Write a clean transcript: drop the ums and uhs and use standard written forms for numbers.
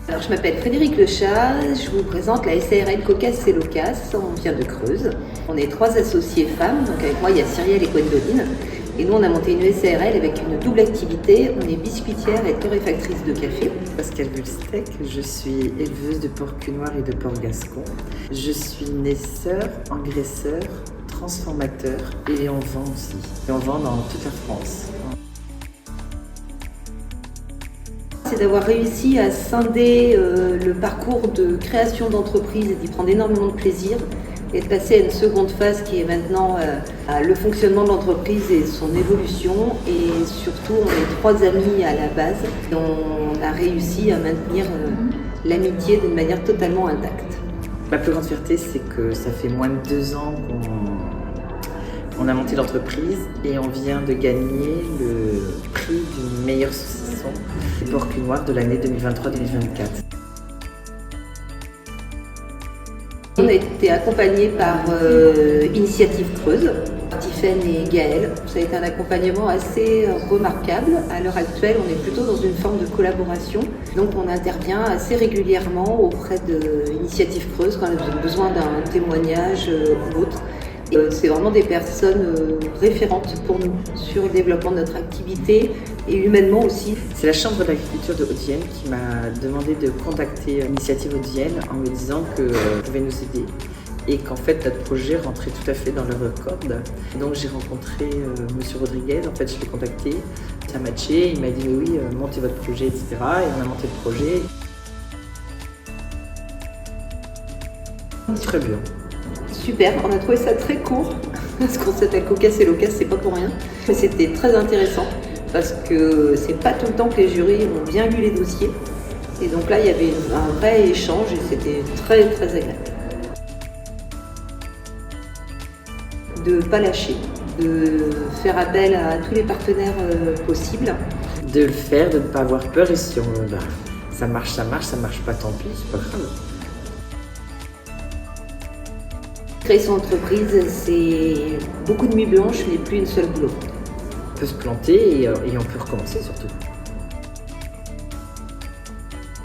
Alors, je m'appelle Frédéric Lechat, je vous présente la SARL Caucase et Locas, on vient de Creuse. On est 3 associées femmes, donc avec moi il y a Cyrielle et Gwendoline. Et nous on a monté une SARL avec une double activité, on est biscuitière et torréfactrice de café. Pascale Bulstec, je suis éleveuse de porc cunoir et de porc gascon. Je suis naisseur, engraisseur, transformateur et on vend aussi. Et on vend dans toute la France. C'est d'avoir réussi à scinder le parcours de création d'entreprise et d'y prendre énormément de plaisir et de passer à une seconde phase qui est maintenant le fonctionnement de l'entreprise et son évolution. Et surtout, on est 3 amis à la base dont on a réussi à maintenir l'amitié d'une manière totalement intacte. Ma plus grande fierté, c'est que ça fait moins de 2 ans qu'on a monté l'entreprise et on vient de gagner le prix du meilleur saucisson du porc cunoir de l'année 2023-2024. On a été accompagnés par Initiative Creuse, Tiffaine et Gaëlle. Ça a été un accompagnement assez remarquable. À l'heure actuelle, on est plutôt dans une forme de collaboration. Donc on intervient assez régulièrement auprès d'Initiative Creuse quand on a besoin d'un témoignage ou autre. C'est vraiment des personnes référentes pour nous sur le développement de notre activité et humainement aussi. C'est la Chambre d'agriculture de Haute-Vienne qui m'a demandé de contacter Initiative Haute-Vienne en me disant que pouvait nous aider et qu'en fait notre projet rentrait tout à fait dans leur corde. Donc j'ai rencontré Monsieur Rodriguez, en fait je l'ai contacté, ça a matché, il m'a dit oui, montez votre projet, etc. Et on a monté le projet. Très bien. Super, on a trouvé ça très court, parce qu'on s'appelle Caucase et Locas, c'est pas pour rien. C'était très intéressant, parce que c'est pas tout le temps que les jurys ont bien lu les dossiers. Et donc là, il y avait un vrai échange et c'était très très agréable. De ne pas lâcher, de faire appel à tous les partenaires possibles. De le faire, de ne pas avoir peur et si ça marche, ça marche pas, tant pis, c'est pas grave. Créer son entreprise, c'est beaucoup de nuits blanches, mais plus une seule boulot. On peut se planter et on peut recommencer surtout.